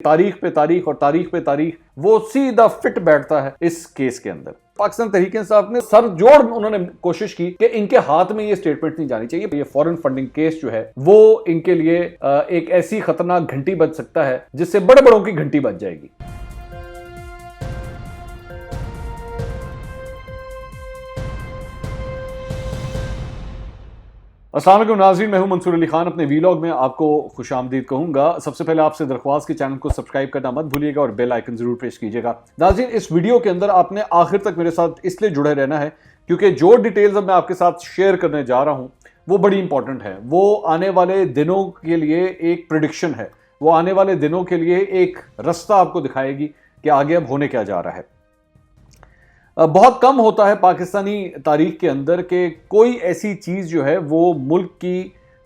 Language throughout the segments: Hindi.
तारीख और तारीख पे तारीख वो सीधा फिट बैठता है इस केस के अंदर। पाकिस्तान तहरीक इंसाफ ने सर जोड़ उन्होंने कोशिश की कि इनके हाथ में ये स्टेटमेंट नहीं जानी चाहिए। ये फॉरेन फंडिंग केस जो है वो इनके लिए एक ऐसी खतरनाक घंटी बज सकता है जिससे बड़े बड़ों की घंटी बज जाएगी। अस्सलाम वालेकुम नाज़रीन, मैं हूं मंसूर अली खान। अपने वीलॉग में आपको खुशामदीद कहूंगा। सबसे पहले आपसे दरख्वास्त कि चैनल को सब्सक्राइब करना मत भूलिएगा और बेल आइकन जरूर प्रेस कीजिएगा। नाज़रीन, इस वीडियो के अंदर आपने आखिर तक मेरे साथ इसलिए जुड़े रहना है क्योंकि जो डिटेल्स अब मैं आपके साथ शेयर करने जा रहा हूं वो बड़ी इंपॉर्टेंट है। वो आने वाले दिनों के लिए एक प्रेडिक्शन है, वो आने वाले दिनों के लिए एक रास्ता आपको दिखाएगी कि आगे अब होने क्या जा रहा है। बहुत कम होता है पाकिस्तानी तारीख के अंदर कि कोई ऐसी चीज़ जो है वो मुल्क की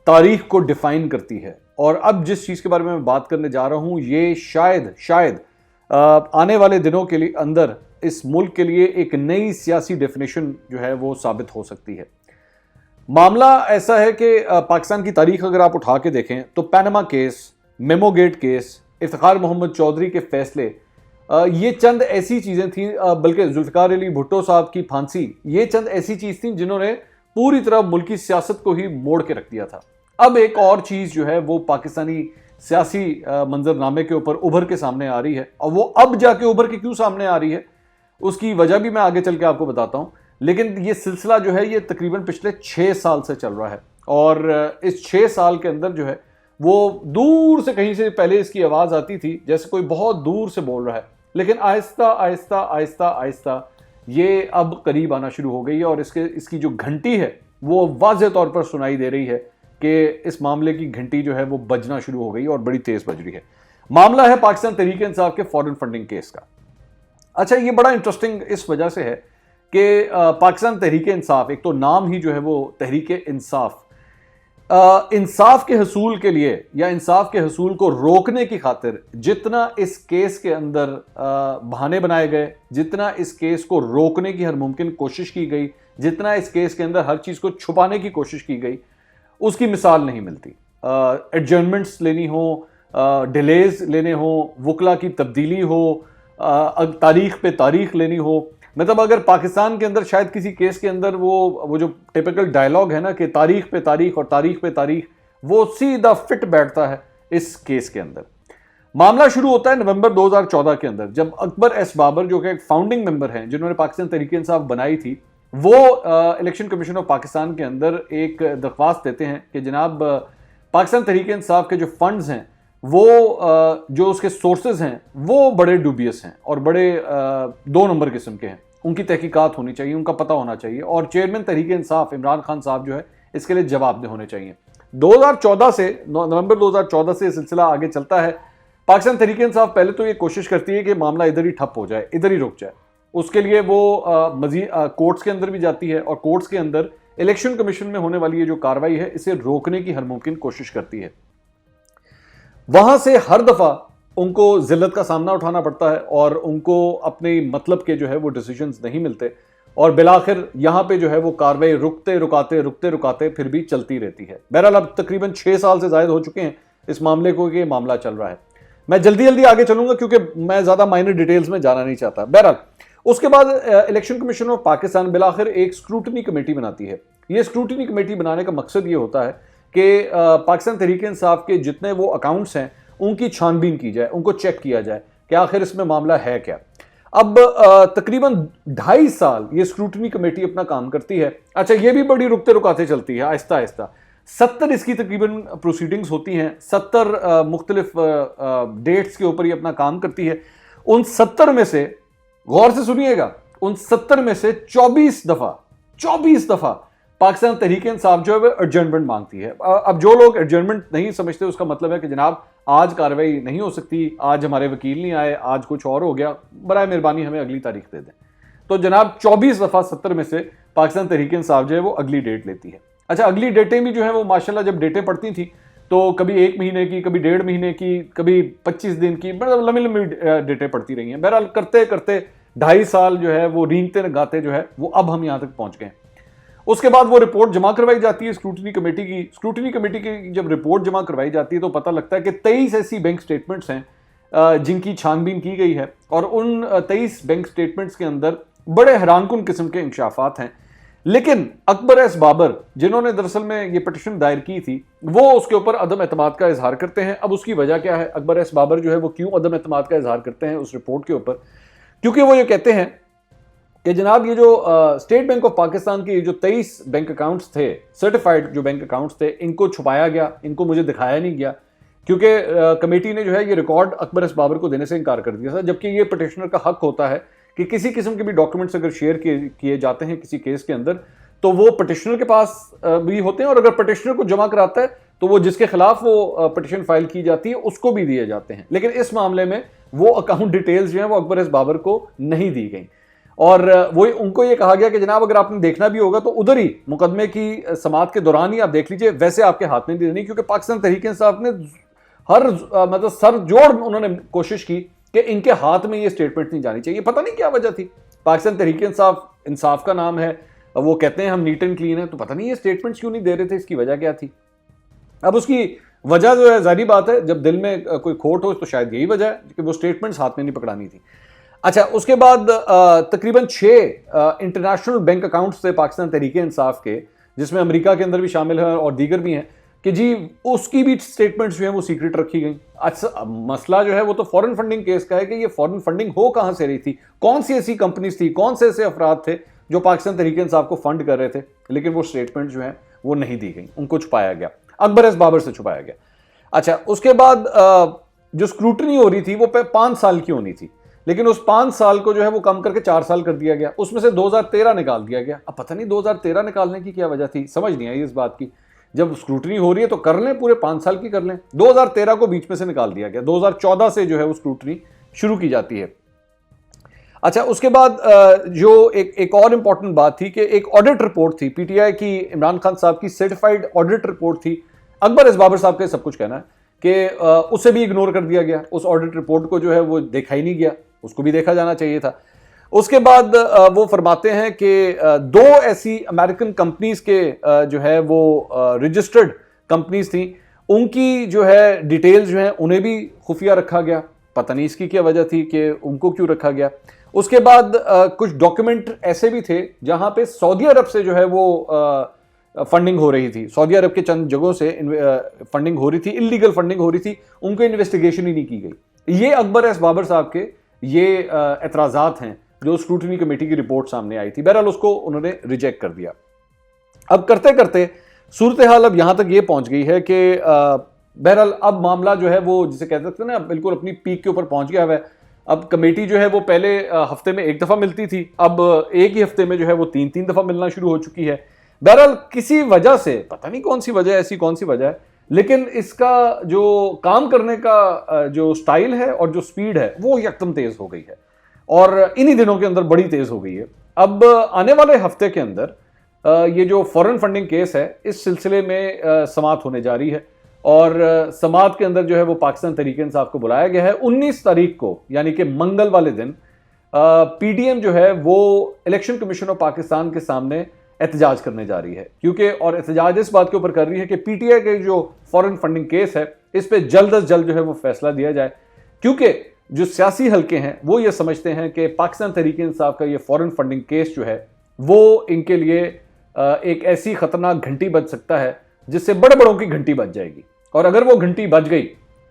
तारीख को डिफाइन करती है। और अब जिस चीज़ के बारे में मैं बात करने जा रहा हूँ ये शायद आने वाले दिनों के लिए अंदर इस मुल्क के लिए एक नई सियासी डेफिनेशन जो है वो साबित हो सकती है। मामला ऐसा है कि पाकिस्तान की तारीख अगर आप उठा के देखें तो Panama case, memogate case, Iftikhar Muhammad Chaudhry के फैसले, ये चंद ऐसी चीज़ें थी, बल्कि जुल्फ़िकार अली भुट्टो साहब की फांसी, ये चंद ऐसी चीज़ थी जिन्होंने पूरी तरह मुल्की सियासत को ही मोड़ के रख दिया था। अब एक और चीज़ जो है वो पाकिस्तानी सियासी मंजरनामे के ऊपर उभर के सामने आ रही है, और वो अब जाके उभर के क्यों सामने आ रही है उसकी वजह भी मैं आगे चल के आपको बताता हूँ। लेकिन ये सिलसिला जो है ये तकरीबन पिछले 6 साल से चल रहा है, और इस 6 साल के अंदर जो है वो दूर से कहीं से पहले इसकी आवाज़ आती थी जैसे कोई बहुत दूर से बोल रहा है, लेकिन आहिस्ता आहिस्ता आहिस्ता आहिस्ता ये अब करीब आना शुरू हो गई है और इसकी जो घंटी है वो वाज़ेह तौर पर सुनाई दे रही है कि इस मामले की घंटी जो है वो बजना शुरू हो गई और बड़ी तेज़ बज रही है। मामला है पाकिस्तान तहरीक इंसाफ के फॉरेन फंडिंग केस का। अच्छा, ये बड़ा इंटरेस्टिंग इस वजह से है कि पाकिस्तान तहरीक इंसाफ, एक तो नाम ही जो है वो तहरीक इंसाफ, इंसाफ के हसूल के लिए या इंसाफ के हसूल को रोकने की खातिर जितना इस केस के अंदर बहाने बनाए गए, जितना इस केस को रोकने की हर मुमकिन कोशिश की गई, जितना इस केस के अंदर हर चीज़ को छुपाने की कोशिश की गई, उसकी मिसाल नहीं मिलती। एडजर्नमेंट्स लेनी हो, डिलेज लेने हो, वकला की तब्दीली हो, तारीख पे तारीख लेनी हो, मतलब अगर पाकिस्तान के अंदर शायद किसी केस के अंदर वो जो टिपिकल डायलॉग है ना कि तारीख पे तारीख और तारीख पे तारीख, वो सीधा फिट बैठता है इस केस के अंदर। मामला शुरू होता है नवंबर 2014 के अंदर, जब अकबर एस बाबर जो कि एक फाउंडिंग मेंबर हैं जिन्होंने पाकिस्तान तहरीक इंसाफ बनाई थी, वो इलेक्शन कमीशन ऑफ पाकिस्तान के अंदर एक दरख्वास्त देते हैं कि जनाब पाकिस्तान तहरीक इंसाफ के जो फंड्स हैं वो जो उसके सोर्सेज हैं वो बड़े डूबियस हैं और बड़े 2 नंबर किस्म के हैं, उनकी तहकीकात होनी चाहिए, उनका पता होना चाहिए, और चेयरमैन तहरीक इंसाफ इमरान खान साहब जो है इसके लिए जवाबदेह होने चाहिए। 2014 से नवंबर 2014 से सिलसिला आगे चलता है। पाकिस्तान तहरीक इंसाफ पहले तो ये कोशिश करती है कि मामला इधर ही ठप हो जाए, इधर ही रुक जाए। उसके लिए वो मजीद कोर्ट्स के अंदर भी जाती है और कोर्ट्स के अंदर इलेक्शन कमीशन में होने वाली ये जो कार्रवाई है इसे रोकने की हर मुमकिन कोशिश करती है। वहां से हर दफा उनको जिल्लत का सामना उठाना पड़ता है और उनको अपने मतलब के जो है वो डिसीजंस नहीं मिलते, और बिलाखिर यहां पे जो है वो कार्रवाई रुकते रुकाते फिर भी चलती रहती है। बहरहाल अब तकरीबन 6 साल से ज्यादा हो चुके हैं इस मामले को, ये मामला चल रहा है। मैं जल्दी आगे चलूंगा क्योंकि मैं ज्यादा माइनर डिटेल्स में जाना नहीं चाहता। बहरहाल उसके बाद इलेक्शन कमीशन ऑफ पाकिस्तान बिलाखिर एक स्क्रूटनी कमेटी बनाती है। ये स्क्रूटनी कमेटी बनाने का मकसद ये होता है कि पाकिस्तान तहरीक इंसाफ के जितने वो अकाउंट्स हैं उनकी छानबीन की जाए, उनको चेक किया जाए कि आखिर इसमें मामला है क्या। अब तकरीबन 2.5 साल ये स्क्रूटनी कमेटी अपना काम करती है। अच्छा, ये भी बड़ी रुकते रुकाते चलती है, आहिस्ता आहिस्ता 70 इसकी तकरीबन प्रोसीडिंग्स होती हैं, 70 मुख्तलिफ डेट्स के ऊपर ये अपना काम करती है। उन 70 में से, गौर से सुनिएगा, उन 70 में से 24 दफा पाकिस्तान तहरीक इंसाफ जो है वो एडजर्नमेंट मांगती है। अब जो लोग एडजर्नमेंट नहीं समझते उसका मतलब है कि जनाब आज कार्रवाई नहीं हो सकती, आज हमारे वकील नहीं आए, आज कुछ और हो गया, बराए मेहरबानी हमें अगली तारीख दे दें। तो जनाब 24 दफा 70 में से पाकिस्तान तहरीक इंसाफ जो है वो अगली डेट लेती है। अच्छा, अगली डेटें भी जो है वो माशाल्लाह जब डेटें पड़ती थी तो कभी 1 महीने की, कभी 1.5 महीने की, कभी 25 दिन की, मतलब लंबी डेटें पड़ती रही हैं। बहरहाल करते करते 2.5 साल जो है वो रींगते गाते जो है वो अब हम यहां तक पहुंच गए। उसके बाद वो रिपोर्ट जमा करवाई जाती है स्क्रूटनी कमेटी की। स्क्रूटनी कमेटी की जब रिपोर्ट जमा करवाई जाती है तो पता लगता है कि 23 ऐसी बैंक स्टेटमेंट्स हैं जिनकी छानबीन की गई है, और उन 23 बैंक स्टेटमेंट्स के अंदर बड़े हैरानकुन किस्म के इंकशाफात हैं। लेकिन अकबर एस बाबर, जिन्होंने दरअसल में ये पिटीशन दायर की थी, वो उसके ऊपर अदम एतमाद का इजहार करते हैं। अब उसकी वजह क्या है, अकबर एस बाबर जो है वो क्यों अदम एतमाद का इजहार करते हैं उस रिपोर्ट के ऊपर? क्योंकि वो ये कहते हैं कि जनाब ये जो स्टेट बैंक ऑफ पाकिस्तान के जो 23 बैंक अकाउंट्स थे, सर्टिफाइड जो बैंक अकाउंट्स थे, इनको छुपाया गया, इनको मुझे दिखाया नहीं गया, क्योंकि कमेटी ने जो है ये रिकॉर्ड अकबर एस बाबर को देने से इनकार कर दिया था। जबकि ये पिटिशनर का हक होता है कि किसी किस्म के भी डॉक्यूमेंट्स अगर शेयर किए जाते हैं किसी केस के अंदर, तो वो पिटिशनर के पास भी होते हैं, और अगर पिटिशनर को जमा कराता है तो वो जिसके खिलाफ वो पिटिशन फाइल की जाती है उसको भी दिए जाते हैं। लेकिन इस मामले में वो अकाउंट डिटेल्स जो है वो अकबर एस बाबर को नहीं दी गई, और वो उनको ये कहा गया कि जनाब अगर आपने देखना भी होगा तो उधर ही मुकदमे की समाअत के दौरान ही आप देख लीजिए, वैसे आपके हाथ में नहीं देनी। क्योंकि पाकिस्तान तहरीक इंसाफ ने हर मतलब सर जोड़ उन्होंने कोशिश की कि इनके हाथ में ये स्टेटमेंट नहीं जानी चाहिए। पता नहीं क्या वजह थी। पाकिस्तान तहरीक इंसाफ का नाम है, वो कहते हैं हम नीट एंड क्लीन है, तो पता नहीं ये स्टेटमेंट्स क्यों नहीं दे रहे थे, इसकी वजह क्या थी? अब उसकी वजह जो है जाहिर बात है, जब दिल में कोई खोट हो तो शायद यही वजह है कि वो स्टेटमेंट्स हाथ में नहीं पकड़ानी थी। अच्छा, उसके बाद तकरीबन 6 इंटरनेशनल बैंक अकाउंट्स थे पाकिस्तान तहरीक इंसाफ के, जिसमें अमेरिका के अंदर भी शामिल है और दीगर भी हैं, कि जी उसकी भी स्टेटमेंट्स जो है वो सीक्रेट रखी गई। अच्छा, मसला जो है वो तो फॉरेन फंडिंग केस का है कि ये फॉरेन फंडिंग हो कहां से रही थी, कौन सी ऐसी कंपनीज थी, कौन से ऐसे अफराद थे जो पाकिस्तान तहरीक इंसाफ को फंड कर रहे थे। लेकिन वो स्टेटमेंट जो है वो नहीं दी गई, उनको छुपाया गया, अकबर एस बाबर से छुपाया गया। अच्छा, उसके बाद जो स्क्रूटनी हो रही थी वो 5 साल की होनी थी, लेकिन उस 5 साल को जो है वो कम करके 4 साल कर दिया गया। उसमें से 2013 निकाल दिया गया। अब पता नहीं 2013 निकालने की क्या वजह थी, समझ नहीं आई इस बात की। जब स्क्रूटनी हो रही है तो कर लें, पूरे 5 साल की कर लें। 2013 को बीच में से निकाल दिया गया, 2014 से जो है वो स्क्रूटनी शुरू की जाती है। अच्छा, उसके बाद जो एक और इंपॉर्टेंट बात थी कि एक ऑडिट रिपोर्ट थी पीटीआई की, इमरान खान साहब की सर्टिफाइड ऑडिट रिपोर्ट थी। अकबर एस बाबर साहब का सब कुछ कहना है कि उसे भी इग्नोर कर दिया गया। उस ऑडिट रिपोर्ट को जो है वो देखा ही नहीं गया, उसको भी देखा जाना चाहिए था। उसके बाद वो फरमाते हैं कि 2 ऐसी अमेरिकन कंपनीज के जो है वो रजिस्टर्ड कंपनीज थी, उनकी जो है डिटेल्स जो है उन्हें भी खुफिया रखा गया। पता नहीं इसकी क्या वजह थी कि उनको क्यों रखा गया। उसके बाद कुछ डॉक्यूमेंट ऐसे भी थे जहां पे सऊदी अरब से जो है वो फंडिंग हो रही थी, सऊदी अरब के चंद जगहों से फंडिंग हो रही थी, इलीगल फंडिंग हो रही थी, उनको इन्वेस्टिगेशन ही नहीं की गई। ये अकबर एस बाबर साहब के ये एतराज़ात हैं जो स्क्रूटनी कमेटी की रिपोर्ट सामने आई थी। बहरहाल उसको उन्होंने रिजेक्ट कर दिया। अब करते करते सूरत हाल अब यहां तक ये पहुंच गई है कि बहरहाल अब मामला जो है वो जिसे कहते थे ना बिल्कुल अपनी पीक के ऊपर पहुंच गया है। अब कमेटी जो है वो पहले हफ्ते में 1 दफा मिलती थी, अब एक ही हफ्ते में जो है वो 3-3 दफा मिलना शुरू हो चुकी है। बहरहाल किसी वजह से, पता नहीं कौन सी वजह, ऐसी कौन सी वजह है, लेकिन इसका जो काम करने का जो स्टाइल है और जो स्पीड है वो एकदम तेज हो गई है, और इन्हीं दिनों के अंदर बड़ी तेज हो गई है। अब आने वाले हफ्ते के अंदर ये जो फॉरेन फंडिंग केस है इस सिलसिले में समाअत होने जा रही है, और समाअत के अंदर जो है वो पाकिस्तान तहरीक इंसाफ को बुलाया गया है। 19 तारीख को यानी कि मंगल वाले दिन पीडीएम जो है वो इलेक्शन कमीशन ऑफ पाकिस्तान के सामने एहतजाज करने जा रही है, क्योंकि और एहतजाज इस बात के ऊपर कर रही है कि पीटीआई के जो फॉरेन फंडिंग केस है इस पर जल्द अज जल्द जो है वो फैसला दिया जाए। क्योंकि जो सियासी हलके हैं वो ये समझते हैं कि पाकिस्तान तहरीक इंसाफ का ये फॉरेन फंडिंग केस जो है वो इनके लिए एक ऐसी खतरनाक घंटी बज सकता है जिससे बड़े बड़ों की घंटी बज जाएगी। और अगर वो घंटी बज गई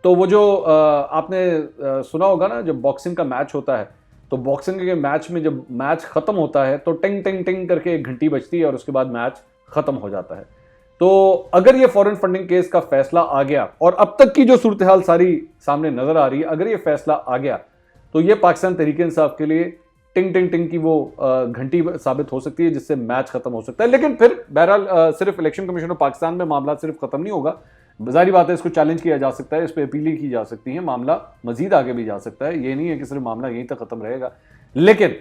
तो वो जो आपने सुना होगा ना, जब बॉक्सिंग का मैच होता है तो बॉक्सिंग के मैच में जब मैच खत्म होता है तो टिंग टिंग टिंग करके एक घंटी बजती है और उसके बाद मैच खत्म हो जाता है। तो अगर ये फॉरेन फंडिंग केस का फैसला आ गया, और अब तक की जो सूरत हाल सारी सामने नजर आ रही है, अगर ये फैसला आ गया तो ये पाकिस्तान तहरीक इंसाफ के लिए टिंग टिंग टिंग की वो घंटी साबित हो सकती है जिससे मैच खत्म हो सकता है। लेकिन फिर बहरहाल सिर्फ इलेक्शन कमीशन ऑफ पाकिस्तान में मामला सिर्फ खत्म नहीं होगा, जाहिर बात है इसको चैलेंज किया जा सकता है, इस पर अपील की जा सकती है, मामला मजीद आगे भी जा सकता है। ये नहीं है कि सिर्फ मामला यहीं तक खत्म रहेगा। लेकिन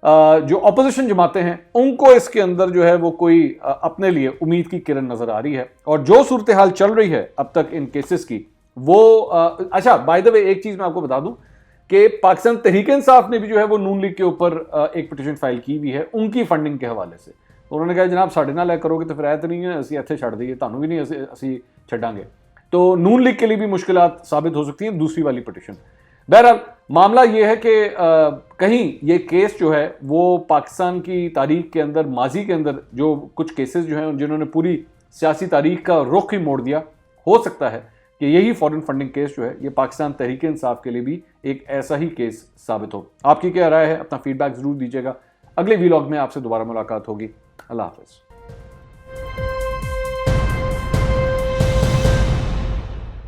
जो अपोजिशन जमाते हैं उनको इसके अंदर जो है वो कोई अपने लिए उम्मीद की किरण नजर आ रही है, और जो सूरत हाल चल रही है अब तक इन केसेस की वो अच्छा, बाय द वे एक चीज मैं आपको बता दूं कि पाकिस्तान तहरीक इंसाफ ने भी जो है वो नून लीग के ऊपर एक पिटीशन फाइल की हुई है उनकी फंडिंग के हवाले से। तो उन्होंने कहा जनाब साढ़े नाल करोगे तो फिर ऐत नहीं है, असं इत्थे छड़ दईए, तुहानू भी नहीं असी छड्डांगे। तो नून लीग के लिए भी मुश्किलात साबित हो सकती हैं दूसरी वाली पिटीशन। बहरहाल मामला ये है कि कहीं ये केस जो है वो पाकिस्तान की तारीख के अंदर, माजी के अंदर जो कुछ केसेस जो हैं जिन्होंने पूरी सियासी तारीख का रुख ही मोड़ दिया, हो सकता है कि यही फॉरेन फंडिंग केस जो है ये पाकिस्तान तहरीक इंसाफ के लिए भी एक ऐसा ही केस साबित हो। आपकी क्या राय है? अपना फीडबैक जरूर दीजिएगा। अगले वीलॉग में आपसे दोबारा मुलाकात होगी। अल्लाह हाफिज।